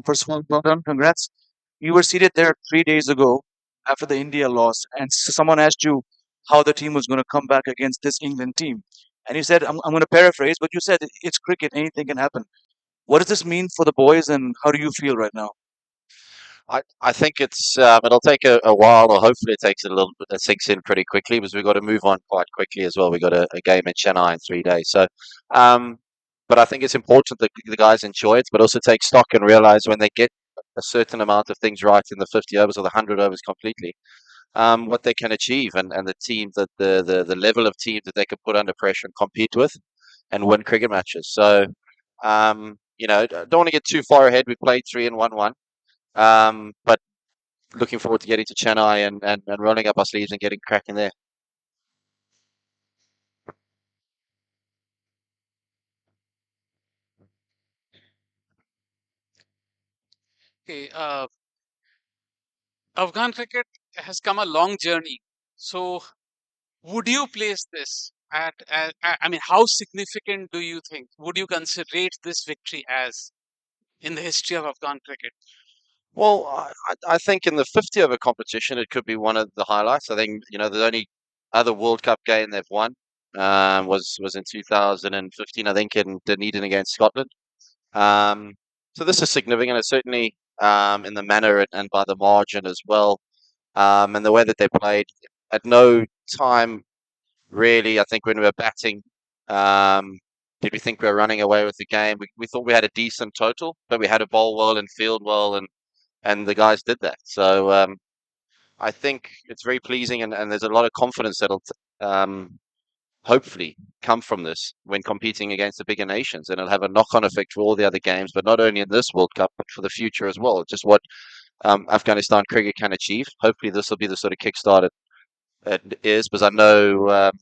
First of all, well done, congrats. You were seated there 3 days ago after the India loss, and someone asked you how the team was going to come back against this England team. And you said, I'm going to paraphrase, but you said it's cricket, anything can happen. What does this mean for the boys, and how do you feel right now? I think it'll take a while, or hopefully it takes a little bit, it sinks in pretty quickly because we've got to move on quite quickly as well. We've got a game in Chennai in 3 days. Um, but I think it's important that the guys enjoy it, but also take stock and realize when they get a certain amount of things right in the 50 overs or the 100 overs completely, what they can achieve and the team that the level of team that they can put under pressure and compete with and win cricket matches. So, don't want to get too far ahead. We played three and 1-1. But looking forward to getting to Chennai and rolling up our sleeves and getting cracking there. Okay, Afghan cricket has come a long journey. So, would you place this I mean, how significant do you think? Would you consider this victory as in the history of Afghan cricket? Well, I think in the 50 over competition, it could be one of the highlights. I think, the only other World Cup game they've won was in 2015, I think, in Dunedin against Scotland. Um, so this is significant. It's certainly in the manner and by the margin as well, and the way that they played. At no time really, I think when we were batting, um, did we think we were running away with the game? We thought we had a decent total, but we had to bowl well and field well, and the guys did that. So I think it's very pleasing, and there's a lot of confidence that'll hopefully come from this when competing against the bigger nations, and it'll have a knock-on effect for all the other games, but not only in this World Cup, but for the future as well. Just what Afghanistan cricket can achieve. Hopefully, this will be the sort of kickstart it is, because I know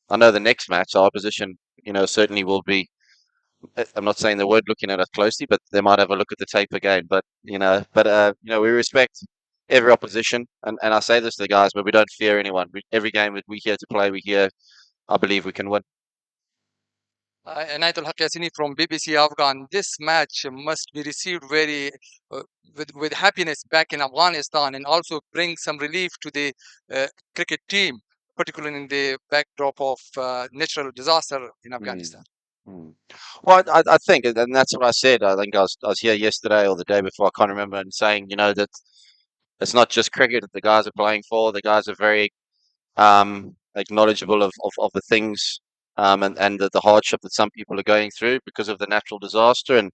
the next match, our opposition, certainly will be. I'm not saying they weren't looking at us closely, but they might have a look at the tape again. We respect every opposition, and I say this to the guys, but we don't fear anyone. Every game that we're here to play, we here. I believe we can win. Anayatullah Yassini from BBC Afghan. This match must be received very with happiness back in Afghanistan and also bring some relief to the cricket team, particularly in the backdrop of natural disaster in Afghanistan. Mm. Well, I think, and that's what I said. I think I was here yesterday or the day before. I can't remember, and saying, that it's not just cricket that the guys are playing for. The guys are very knowledgeable of the things and the hardship that some people are going through because of the natural disaster and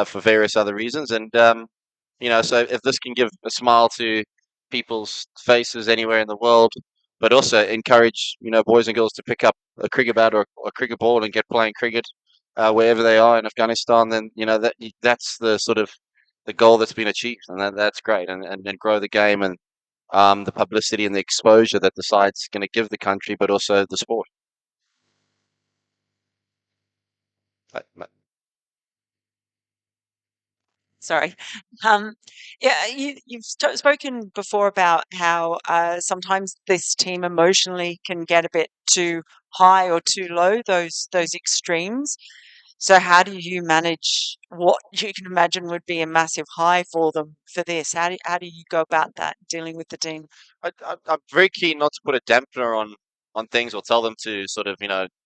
for various other reasons. And so if this can give a smile to people's faces anywhere in the world, but also encourage boys and girls to pick up a cricket bat or a cricket ball and get playing cricket wherever they are in Afghanistan, then that's the sort of the goal that's been achieved, and that's great, and grow the game and the publicity and the exposure that the side's going to give the country, but also the sport. Sorry. Yeah, you've spoken before about how sometimes this team emotionally can get a bit too high or too low, those extremes. So how do you manage what you can imagine would be a massive high for them for this? How do you go about that, dealing with the team? I'm very keen not to put a dampener on things or tell them to sort of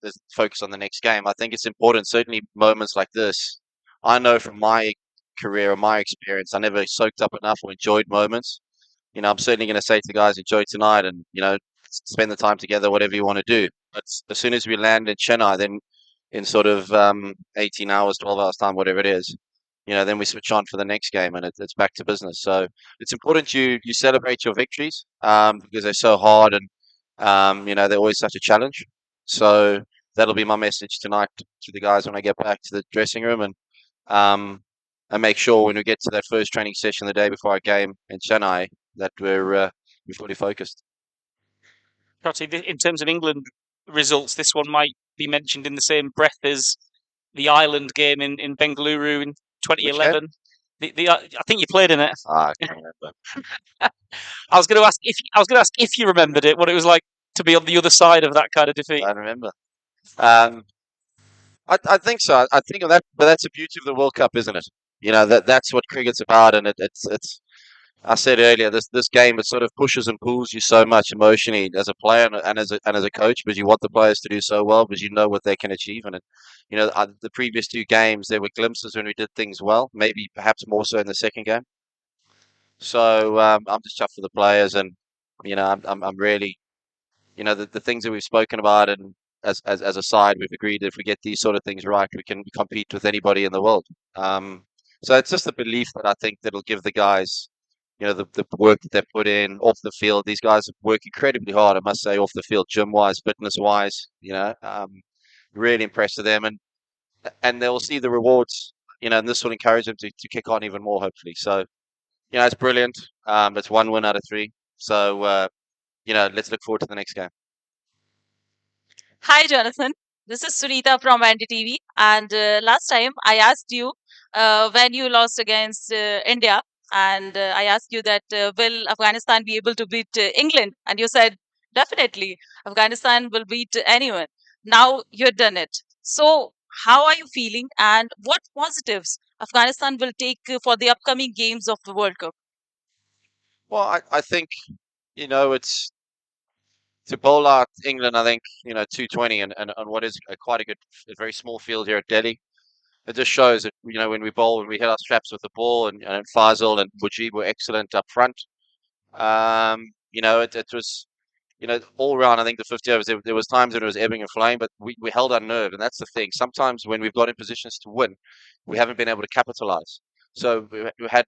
just focus on the next game. I think it's important, certainly moments like this. I know from my career or my experience, I never soaked up enough or enjoyed moments. I'm certainly going to say to the guys, enjoy tonight, and spend the time together, whatever you want to do. But as soon as we land in Chennai, then in sort of 18 hours, 12 hours time, whatever it is, then we switch on for the next game, and it's back to business. So it's important you celebrate your victories because they're so hard, and they're always such a challenge. So that'll be my message tonight to the guys when I get back to the dressing room, um, and make sure when we get to that first training session the day before our game in Chennai that we're fully focused. Trotty, in terms of England results, this one might be mentioned in the same breath as the Ireland game in Bengaluru in 2011. I think you played in it. I can't remember. I was going to ask if you remembered it, what it was like to be on the other side of that kind of defeat. I remember. I think so. I think of that, but that's the beauty of the World Cup, isn't it? that's what cricket's about, and it's. I said earlier, this game it sort of pushes and pulls you so much emotionally as a player and as a coach, because you want the players to do so well, because you know what they can achieve. And the previous two games, there were glimpses when we did things well, maybe perhaps more so in the second game. So I'm just chuffed for the players, and I'm really the things that we've spoken about, and as a side, we've agreed that if we get these sort of things right, we can compete with anybody in the world. Um, so it's just a belief that I think that'll give the guys, the work that they've put in off the field. These guys have worked incredibly hard, I must say, off the field, gym wise, fitness wise. Really impressed with them, and they'll see the rewards. And this will encourage them to kick on even more, hopefully. So it's brilliant. It's one win out of three. So let's look forward to the next game. Hi, Jonathan. This is Sunita from NDTV. And last time I asked you when you lost against India, and I asked you that will Afghanistan be able to beat England? And you said definitely Afghanistan will beat anyone. Now you've done it. So, how are you feeling, and what positives Afghanistan will take for the upcoming games of the World Cup? Well, I think it's to bowl out England. I think 220 and on what is quite a very small field here at Delhi. It just shows that when we bowl, when we hit our straps with the ball, and Fazal and Mujeeb were excellent up front. It was all round. I think the 50 overs, there was times when it was ebbing and flowing, but we held our nerve, and that's the thing. Sometimes when we've got in positions to win, we haven't been able to capitalize. So we had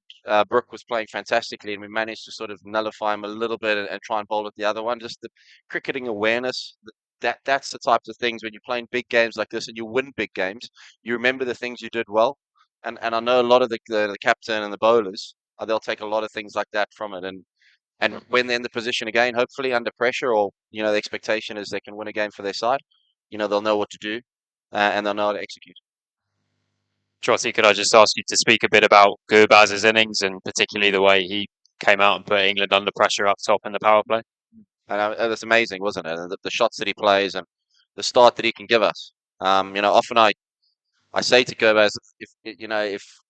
Brook was playing fantastically, and we managed to sort of nullify him a little bit and try and bowl at the other one. Just the cricketing awareness. That's the types of things when you're playing big games like this and you win big games. You remember the things you did well, and I know a lot of the captain and the bowlers, they'll take a lot of things like that from it, and when they're in the position again, hopefully under pressure, or the expectation is they can win a game for their side. They'll know what to do, and they'll know how to execute. Trotty, could I just ask you to speak a bit about Gurbaz's innings, and particularly the way he came out and put England under pressure up top in the power play? And that's amazing, wasn't it? And the shots that he plays and the start that he can give us. Often I say to Gurbaz,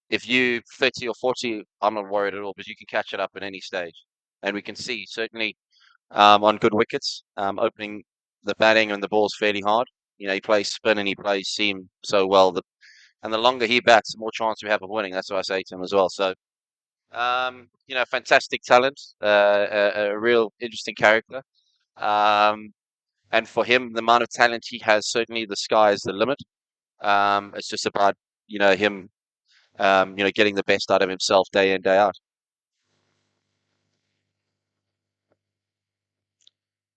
if you 30 or 40, I'm not worried at all, because you can catch it up at any stage, and we can see certainly on good wickets, opening the batting and the balls fairly hard. He plays spin and he plays seam so well. And the longer he bats, the more chance we have of winning. That's what I say to him as well. So, fantastic talent, a real interesting character. And for him, the amount of talent he has, certainly the sky is the limit. It's just about him, getting the best out of himself day in, day out.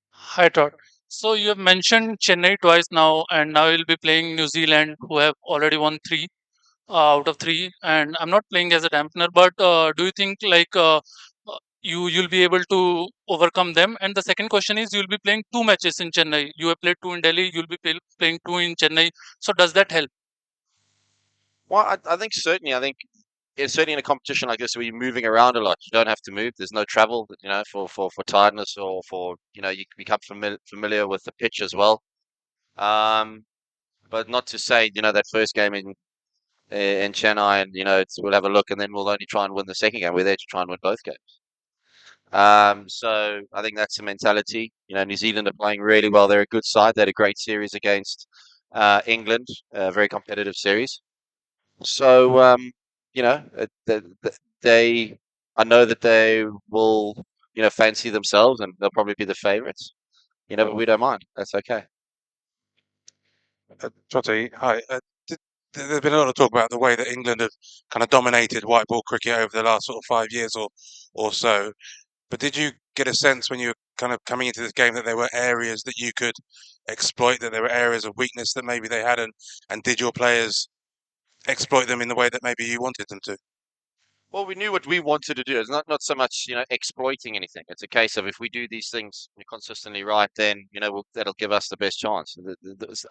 Hi, Todd. So you have mentioned Chennai twice now, and now you'll be playing New Zealand, who have already won three out of three. And I'm not playing as a dampener, but do you think you'll be able to overcome them? And the second question is, you'll be playing two matches in Chennai. You have played two in Delhi. You'll be playing two in Chennai. So does that help? Well, I think certainly. I think it's certainly in a competition like this where you're moving around a lot. You don't have to move. There's no travel, for tiredness, or for you become familiar with the pitch as well. Um, but not to say that first game in Chennai, and we'll have a look, and then we'll only try and win the second game. We're there to try and win both games. So I think that's the mentality. New Zealand are playing really well. They're a good side. They had a great series against England, a very competitive series. So they, I know that they will, fancy themselves, and they'll probably be the favourites. But we don't mind. That's okay. Trotty, hi. There's been a lot of talk about the way that England have kind of dominated white ball cricket over the last sort of 5 years or so. But did you get a sense when you were kind of coming into this game that there were areas that you could exploit, that there were areas of weakness that maybe they had, and did your players exploit them in the way that maybe you wanted them to? Well, we knew what we wanted to do. It's not so much exploiting anything. It's a case of if we do these things consistently right, then that'll give us the best chance.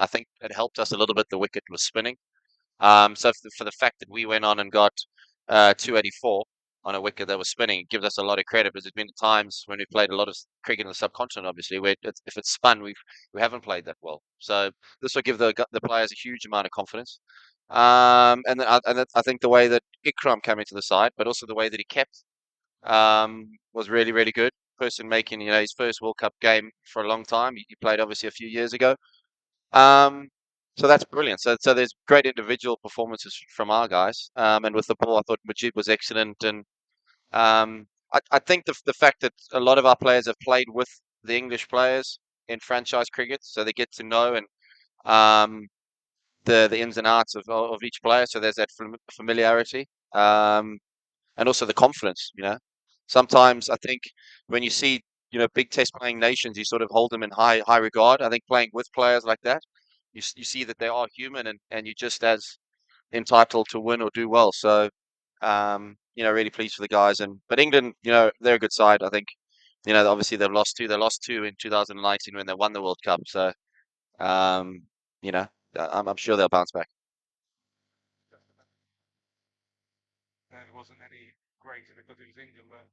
I think it helped us a little bit. The wicket was spinning. So for the fact that we went on and got 284 on a wicket that was spinning, it gives us a lot of credit, because there's been times when we've played a lot of cricket in the subcontinent, obviously, where if it's spun, we haven't played that well. So this will give the players a huge amount of confidence. And I think the way that Ikram coming to the side, but also the way that he kept was really, really good. Person making, his first World Cup game for a long time. He played obviously a few years ago. So that's brilliant. So there's great individual performances from our guys. And with the ball, I thought Mujeeb was excellent. And I think the fact that a lot of our players have played with the English players in franchise cricket, so they get to know and the ins and outs of each player. So there's that familiarity. And also the confidence. Sometimes I think when you see big test playing nations, you sort of hold them in high regard. I think playing with players like that, you see that they are human and you're just as entitled to win or do well. So really pleased for the guys. But England, they're a good side. I think obviously they've lost two. They lost two in 2019 when they won the World Cup. So I'm sure they'll bounce back. There wasn't any greater because it was England, but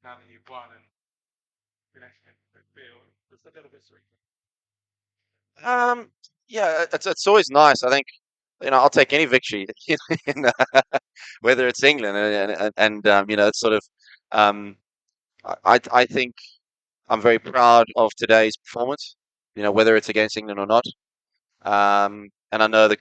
now that you've won and been actually feel it's a little bit sweet. Yeah, it's always nice. I think I'll take any victory, whether it's England and it's sort of I think I'm very proud of today's performance. Whether it's against England or not. And I know the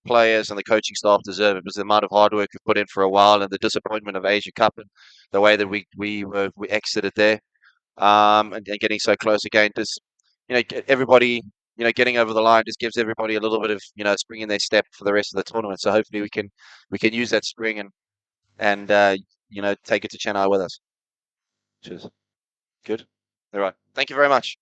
players and the coaching staff deserve it because the amount of hard work we've put in for a while and the disappointment of Asia Cup and the way that we exited there, and getting so close again. Just everybody getting over the line just gives everybody a little bit of spring in their step for the rest of the tournament. So hopefully we can use that spring and take it to Chennai with us. Cheers. Good. All right. Thank you very much.